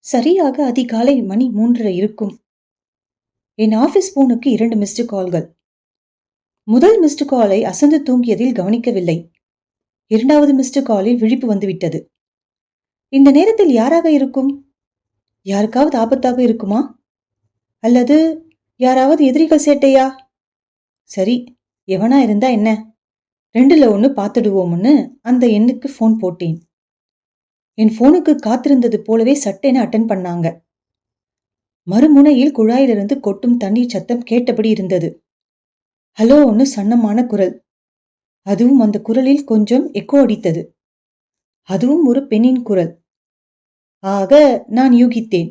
சரியாக அதிகாலை மணி 3:30 இருக்கும். என் ஆபீஸ் போனுக்கு 2 மிஸ்டு கால்கள். முதல் மிஸ்டு காலை அசந்து தூங்கியதில் கவனிக்கவில்லை. இரண்டாவது மிஸ்டு காலில் விழிப்பு வந்துவிட்டது. இந்த நேரத்தில் யாராக இருக்கும்? யாருக்காவது ஆபத்தாக இருக்குமா? அல்லது யாராவது எதிரிகள் சேட்டையா? சரி, எவனா இருந்தா என்ன, 2ல 1 பார்த்துடுவோம்னு அந்த எண்ணுக்கு போன் போட்டேன். என் போனுக்கு காத்திருந்தது போலவே சட்டென அட்டன் பண்ணாங்க. மறுமுனையில் குழாயிலிருந்து கொட்டும் தண்ணீர் சத்தம் கேட்டபடி இருந்தது. ஹலோன்னு சன்னமான குரல். அதுவும் அந்த குரலில் கொஞ்சம் எக்கோ அடித்தது. அதுவும் ஒரு பெண்ணின் குரல். ஆக நான் யூகித்தேன்,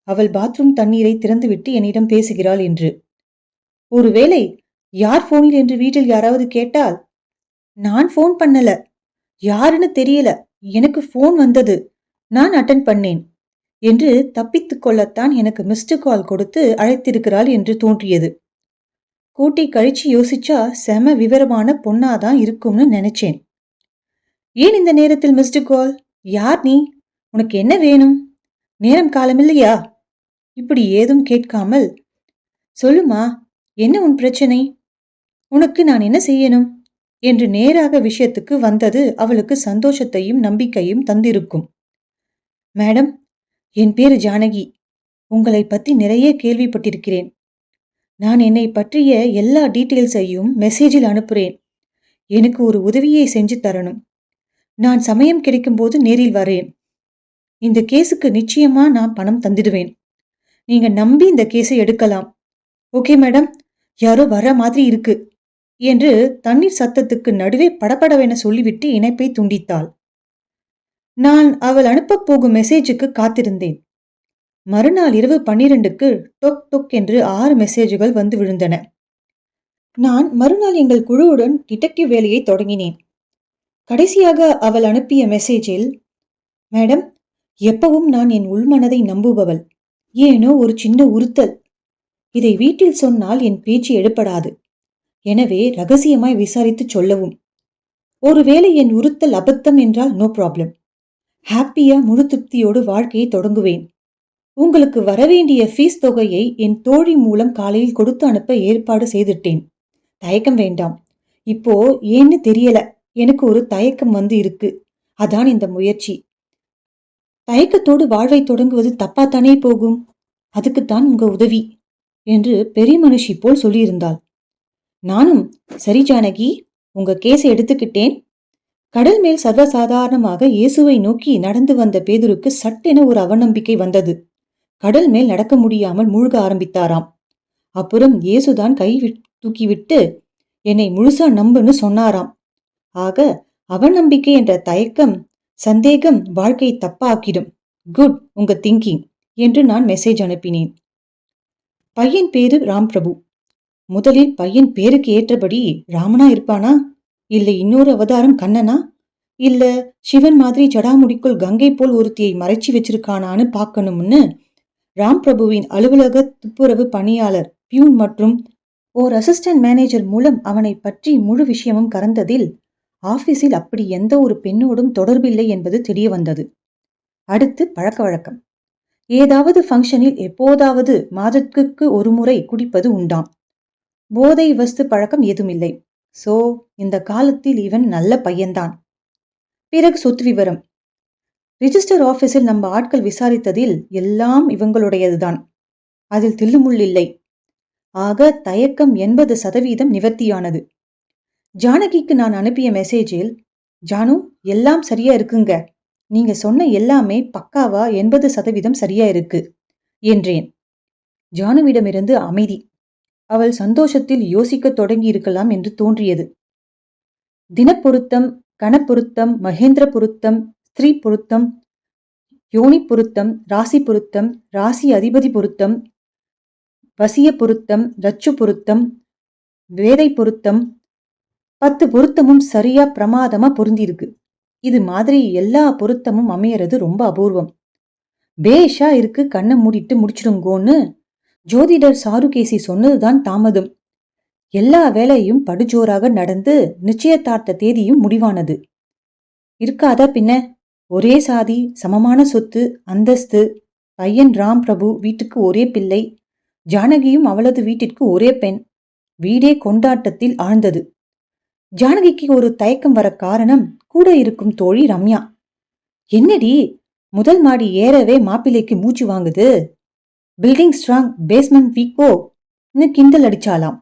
அவள் பாத்ரூம் தண்ணீரை திறந்துவிட்டு என்னிடம் பேசுகிறாள் என்று. ஒருவேளை யார் போனில் என்று வீட்டில் யாராவது கேட்டால், நான் போன் பண்ணல, யாருன்னு தெரியல, எனக்கு போன் வந்தது, நான் அட்டன் பண்ணேன் என்று தப்பித்துக் கொள்ளத்தான் எனக்கு மிஸ்டு கால் கொடுத்து அழைத்திருக்கிறாள் என்று தோன்றியது. கூட்டி கழிச்சு யோசிச்சா செம விவரமான பொண்ணாதான் இருக்கும்னு நினைச்சேன். ஏன் இந்த நேரத்தில் மிஸ்டு கால்? யார் நீ? உனக்கு என்ன வேணும்? நேரம் காலமில்லையா? இப்படி ஏதும் கேட்காமல், சொல்லுமா, என்ன உன் பிரச்சனை? உனக்கு நான் என்ன செய்யணும் என்று நேராக விஷயத்துக்கு வந்தது அவளுக்கு சந்தோஷத்தையும் நம்பிக்கையும் தந்திருக்கும். மேடம், என் பேரு ஜானகி. உங்களை பத்தி நிறைய கேள்விப்பட்டிருக்கிறேன். நான் என்னை பற்றிய எல்லா டீட்டெயில்ஸையும் மெசேஜில் அனுப்புறேன். எனக்கு ஒரு உதவியை செஞ்சு தரணும். நான் சமயம் கிடைக்கும்போது நேரில் வரேன். இந்த கேஸுக்கு நிச்சயமா நான் பணம் தந்துடுவேன். நீங்க நம்பி இந்த கேஸை எடுக்கலாம். ஓகே மேடம், யாரோ வர மாதிரி இருக்கு என்று தண்ணீர் சத்தத்துக்கு நடுவே படபடவென சொல்லிவிட்டு இணைப்பை துண்டித்தாள். நான் அவள் அனுப்பப் போகும் மெசேஜுக்கு காத்திருந்தேன். மறுநாள் இரவு 12க்கு டொக் டொக் என்று 6 மெசேஜுகள் வந்து விழுந்தன. நான் மறுநாள் எங்கள் குழுவுடன் டிடெக்டிவ் வேலையை தொடங்கினேன். கடைசியாக அவள் அனுப்பிய மெசேஜில், மேடம், எப்பவும் நான் என் உள்மனதை நம்புபவள். ஏனோ ஒரு சின்ன உறுத்தல். இதை வீட்டில் சொன்னால் என் பேச்சு எடுபடாது. எனவே ரகசியமாய் விசாரித்து சொல்லவும். ஒருவேளை என் உறுத்தல் அபத்தம் என்றால் நோ ப்ராப்ளம். ஹாப்பியா முழு திருப்தியோடு வாழ்க்கையை தொடங்குவேன். உங்களுக்கு வரவேண்டிய ஃபீஸ் தொகையை என் தோழி மூலம் காலையில் கொடுத்து அனுப்ப ஏற்பாடு செய்துட்டேன். தயக்கம் வேண்டாம். இப்போ ஏன்னு தெரியல, எனக்கு ஒரு தயக்கம் வந்து இருக்கு. அதான் இந்த முயற்சி. தயக்கத்தோடு வாழ்வை தொடங்குவது தப்பாத்தானே போகும். அதுக்குத்தான் உங்க உதவி என்று பெரிய மனுஷி போல் சொல்லியிருந்தாள். நானும், சரி ஜானகி, உங்க கேஸை எடுத்துக்கிட்டேன். கடல் மேல் சர்வசாதாரணமாக இயேசுவை நோக்கி நடந்து வந்த பேதுருக்கு சட்டென ஒரு அவநம்பிக்கை வந்தது. கடல் மேல் நடக்க முடியாமல் மூழ்க ஆரம்பித்தாராம். அப்புறம் இயேசுதான் கை தூக்கிவிட்டு என்னை முழுசா நம்புன்னு சொன்னாராம். ஆக அவநம்பிக்கை என்ற தயக்கம், சந்தேகம் வாழ்க்கையை தப்பாக்கிடும். குட், உங்க திங்கிங் என்று நான் மெசேஜ் அனுப்பினேன். பையன் பேரு ராம் பிரபு. முதலில் பையன் பேருக்கு ஏற்றபடி ராமனா இருப்பானா, இல்லை இன்னொரு அவதாரம் கண்ணனா, இல்ல சிவன் மாதிரி ஜடாமுடிக்குள் கங்கை போல் ஒருத்தியை மறைச்சி வச்சிருக்கானான்னு பார்க்கணும்னு ராம் பிரபுவின் அலுவலக துப்புரவு பணியாளர் பியூன் மற்றும் ஓர் அசிஸ்டன்ட் மேனேஜர் மூலம் அவனை பற்றி முழு விஷயமும் கறந்ததில் ஆபீஸில் அப்படி எந்த ஒரு பெண்ணோடும் தொடர்பில்லை என்பது தெரிய வந்தது. அடுத்து பழக்க வழக்கம். ஏதாவது ஃபங்க்ஷனில் எப்போதாவது மாதத்துக்கு ஒரு முறை குடிப்பது உண்டாம். போதை வஸ்து பழக்கம் ஏதுமில்லை. சோ இந்த காலத்தில் இவன் நல்ல பையன்தான். பிறகு சொத்து விவரம். ரிஜிஸ்டர் ஆபீஸில் நம்ம ஆட்கள் விசாரித்ததில் எல்லாம் இவங்களுடையதுதான். அதில் தில்லுமுள்ளில்லை. ஆக தயக்கம் 80% நிவர்த்தியானது. ஜானகிக்கு நான் அனுப்பிய மெசேஜில், ஜானு, எல்லாம் சரியா இருக்குங்க, நீங்க சொன்ன எல்லாமே பக்காவா 80% சரியா இருக்கு என்றேன். ஜானுவிடமிருந்து அமைதி. அவள் சந்தோஷத்தில் யோசிக்க தொடங்கி இருக்கலாம் என்று தோன்றியது. தினப்பொருத்தம், கணப்பொருத்தம், மகேந்திர பொருத்தம், ஸ்திரீ பொருத்தம், யோனி பொருத்தம், ராசி பொருத்தம், ராசி அதிபதி பொருத்தம், வசிய பொருத்தம், ரச்சு பொருத்தம், வேதை பொருத்தம், 10 பொருத்தமும் சரியா பிரமாதமா பொருந்திருக்கு. இது மாதிரி எல்லா பொருத்தமும் அமையறது ரொம்ப அபூர்வம். பேஷா இருக்கு, கண்ணை மூடிட்டு முடிச்சிடுங்கோன்னு ஜோதிடர் சாருகேசி சொன்னதுதான் தாமதம். எல்லா வேலையும் படுஜோராக நடந்து நிச்சயதார்த்த தேதியும் முடிவானது. இருக்காதா பின்ன, ஒரே சாதி, சமமான சொத்து, அந்தஸ்து, பையன் ராம் பிரபு வீட்டுக்கு ஒரே பிள்ளை, ஜானகியும் அவளது வீட்டிற்கு ஒரே பெண். வீடே கொண்டாட்டத்தில் ஆழ்ந்தது. ஜானகிக்கு ஒரு தயக்கம் வர காரணம் கூட இருக்கும் தோழி ரம்யா. என்னடி முதல் மாடி ஏறவே மாப்பிள்ளைக்கு மூச்சு வாங்குது, பில்டிங் ஸ்ட்ராங் பேஸ்மெண்ட் வீக்கோ கிண்டல் அடிச்சாலாம்.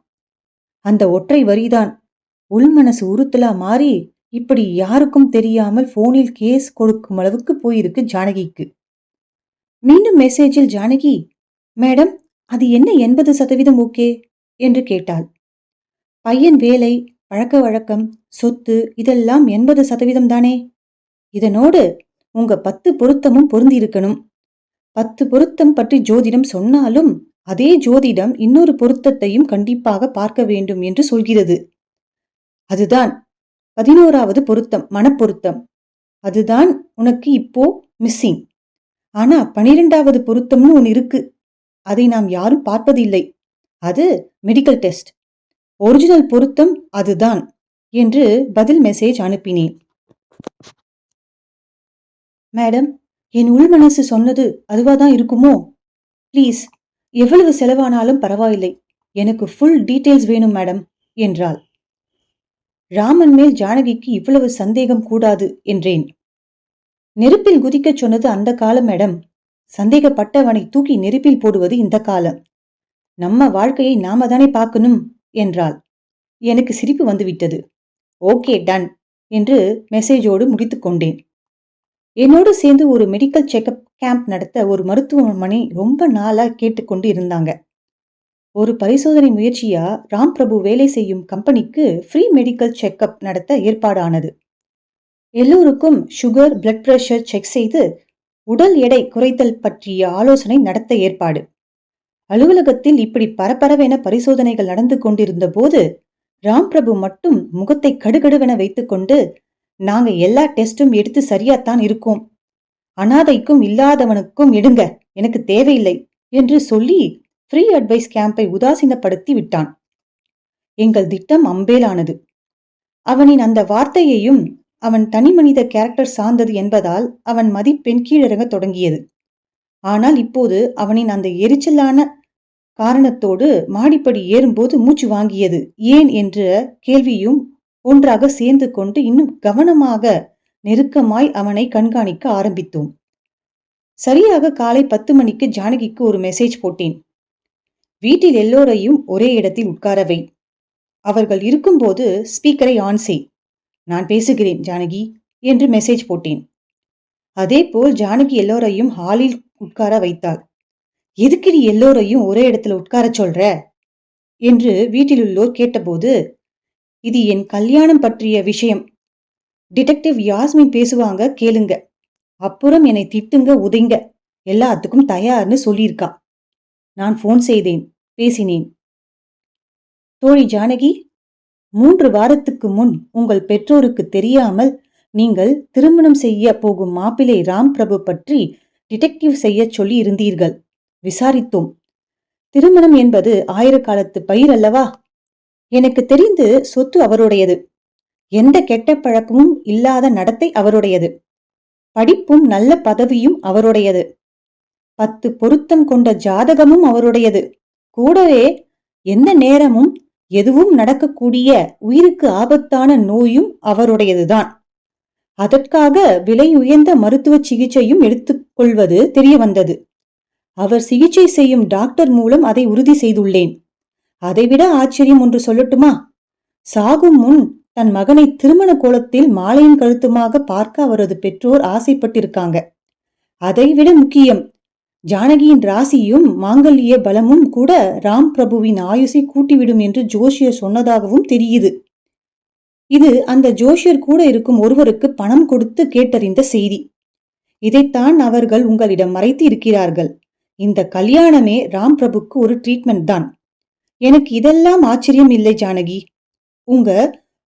அந்த ஒற்றை வரிதான் உள்மனசு உறுத்தலா மாறி இப்படி யாருக்கும் தெரியாமல் போனில் கேஸ் கொடுக்கும் அளவுக்கு போயிருக்கு ஜானகிக்கு. மீண்டும் மெசேஜில் ஜானகி, மேடம் அது என்ன 80% ஓகே என்று கேட்டாள். பையன் வேலை, பழக்க வழக்கம், சொத்து இதெல்லாம் 80% தானே. இதனோடு உங்க 10 பொருத்தமும் பொருந்திருக்கணும். 10 பொருத்தம் பற்றி ஜோதிடம் சொன்னாலும் அதே ஜோதிடம் இன்னொரு பொருத்தத்தையும் கண்டிப்பாக பார்க்க வேண்டும் என்று சொல்கிறது. அதுதான் 11வது பொருத்தம், மனப்பொருத்தம். அதுதான் உனக்கு இப்போ மிஸ்ஸிங். ஆனா 12வது பொருத்தம்னு ஒன்னு இருக்கு. அதை நாம் யாரும் பார்ப்பதில்லை. அது மெடிக்கல் டெஸ்ட். ஒரிஜினல் பொருத்தம் அதுதான் என்று பதில் மெசேஜ் அனுப்பினேன். மேடம், என் உள் மனசு சொன்னது அதுவாதான் இருக்குமோ? ப்ளீஸ், எவ்வளவு செலவானாலும் பரவாயில்லை, எனக்கு ஃபுல் டீட்டெயில்ஸ் வேணும் மேடம் என்றாள். ராமன் மேல் ஜானகிக்கு இவ்வளவு சந்தேகம் கூடாது என்றேன். நெருப்பில் குதிக்கச் சொன்னது அந்த காலம் மேடம். சந்தேகப்பட்டவனை தூக்கி நெருப்பில் போடுவது இந்த காலம். நம்ம வாழ்க்கையை நாம தானே பார்க்கணும் என்றாள். எனக்கு சிரிப்பு வந்துவிட்டது. ஓகே டன் என்று மெசேஜோடு முடித்துக் கொண்டேன். என்னோடு சேர்ந்து ஒரு மெடிக்கல் செக்அப் கேம்ப் நடத்த ஒரு மருத்துவமனை ரொம்ப நாளா கேட்டுக்கொண்டு இருந்தாங்க. ஒரு பரிசோதனை முயற்சியா ராம் பிரபு வேலை செய்யும் கம்பெனிக்கு ஃப்ரீ மெடிக்கல் செக்அப் நடத்த ஏற்பாடானது. எல்லோருக்கும் சுகர், பிளட் பிரஷர் செக் செய்து உடல் எடை குறைத்தல் பற்றிய ஆலோசனை நடத்த ஏற்பாடு. அலுவலகத்தில் இப்படி பரபரவென பரிசோதனைகள் நடந்து கொண்டிருந்த போது ராம் பிரபு மட்டும் முகத்தை கடுகடுவென வைத்துக்கொண்டு, நாங்க எல்லா டெஸ்டும் எடுத்து சரியாத்தான் இருக்கோம், அனாதைக்கும் இல்லாதவனுக்கும் எடுங்க, எனக்கு தேவையில்லை என்று சொல்லி ஃப்ரீ அட்வைஸ் கேம்பை உதாசீனப்படுத்தி விட்டான். எங்கள் திட்டம் அம்பேலானது. அவனின் அந்த வார்த்தையையும் அவன் தனி மனித கேரக்டர் சார்ந்தது என்பதால் அவன் மதிப்பெண் கீழிறங்க தொடங்கியது. ஆனால் இப்போது அவனின் அந்த எரிச்சலான காரணத்தோடு மாடிப்படி ஏறும்போது மூச்சு வாங்கியது ஏன் என்ற கேள்வியும் ஒன்றாக சேர்ந்து கொண்டு இன்னும் கவனமாக நெருக்கமாய் அவனை கண்காணிக்க ஆரம்பித்தோம். சரியாக காலை 10 மணிக்கு ஜானகிக்கு ஒரு மெசேஜ் போட்டேன். வீட்டில் எல்லோரையும் ஒரே இடத்தில் உட்கார வை. அவர்கள் இருக்கும்போது ஸ்பீக்கரை ஆன் செய். நான் பேசுகிறேன் ஜானகி என்று மெசேஜ் போட்டேன். அதேபோல் ஜானகி எல்லோரையும் ஹாலில் உட்கார வைத்தாள். எதுக்கு எல்லோரையும் ஒரே இடத்துல உட்கார சொல்ற என்று வீட்டிலுள்ளோர் கேட்டபோது, இது என் கல்யாணம் பற்றிய விஷயம், டிடெக்டிவ் யாஸ்மின் பேசுவாங்க கேளுங்க, அப்புறம் என்னை திட்டுங்க உதைங்க, எல்லாத்துக்கும் தயார்னு சொல்லியிருக்கா. நான் போன் செய்தேன், பேசினேன். தோழி ஜானகி, 3 வாரத்துக்கு முன் உங்கள் பெற்றோருக்கு தெரியாமல் நீங்கள் திருமணம் செய்ய போகும் மாப்பிள்ளை ராம் பிரபு பற்றி டிடெக்டிவ் செய்ய சொல்லி இருந்தீர்கள். விசாரித்தோம். திருமணம் என்பது 1000 காலத்து பயிர் அல்லவா? எனக்கு தெரிந்து சொத்து அவருடையது. எந்த கெட்ட பழக்கமும் இல்லாத நடத்தை அவருடையது. படிப்பும் நல்ல பதவியும் அவருடையது. 10 பொருத்தம் கொண்ட ஜாதகமும் அவருடையது. கூடவே எந்த நேரமும் எதுவும் நடக்கக்கூடிய உயிருக்கு ஆபத்தான நோயும் அவருடையதுதான். அதற்காக விலை உயர்ந்த மருத்துவ சிகிச்சையும் எடுத்துக்கொள்வது தெரிய வந்தது. அவர் சிகிச்சை செய்யும் டாக்டர் மூலம் அதை உறுதி செய்துள்ளேன். அதைவிட ஆச்சரியம் ஒன்று சொல்லட்டுமா? சாகும் முன் தன் மகனை திருமண கோலத்தில் மாலையும் கழுத்துமாக பார்க்க அவரது பெற்றோர் ஆசைப்பட்டிருக்காங்க. அதைவிட முக்கியம், ஜானகியின் ராசியும் மாங்கல்ய பலமும் கூட ராம் பிரபுவின் ஆயுசை கூட்டிவிடும் என்று ஜோஷியர் சொன்னதாகவும் தெரியுது. இது அந்த ஜோஷியர் கூட இருக்கும் ஒருவருக்கு பணம் கொடுத்து கேட்டறிந்த செய்தி. இதைத்தான் அவர்கள் உங்களிடம் மறைத்து இருக்கிறார்கள். இந்த கல்யாணமே ராம் பிரபுக்கு ஒரு ட்ரீட்மெண்ட் தான். எனக்கு இதெல்லாம் ஆச்சரியம் இல்லை ஜானகி. உங்க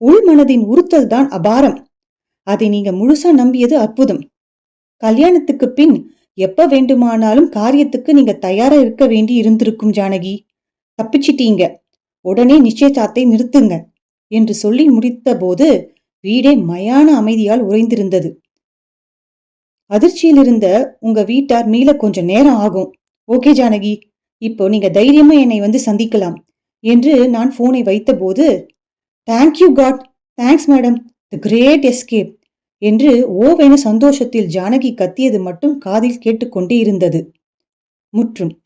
உள் மனதின் உறுத்தல் தான் அபாரம். அதை நீங்க முழுசா நம்பியது அற்புதம். கல்யாணத்துக்கு பின் எப்ப வேண்டுமானாலும் காரியத்துக்கு நீங்க தயாரா இருக்க வேண்டி இருந்திருக்கும் ஜானகி. தப்பிச்சிட்டீங்க. உடனே நிச்சயதார்த்தை நிறுத்துங்க என்று சொல்லி முடித்த போது வீடே மயான அமைதியால் உறைந்திருந்தது. அதிர்ச்சியில் இருந்த உங்க வீட்டார் மீள கொஞ்சம் நேரம் ஆகும். ஓகே ஜானகி, இப்போ நீங்க தைரியமா என்னை வந்து சந்திக்கலாம் என்று நான் போனை வைத்தபோது, தேங்க்யூ காட், தேங்க்ஸ் மேடம், தி கிரேட் எஸ்கேப் என்று ஓவென சந்தோஷத்தில் ஜானகி கத்தியது மட்டும் காதில் கேட்டுக்கொண்டே இருந்தது. முற்றும்.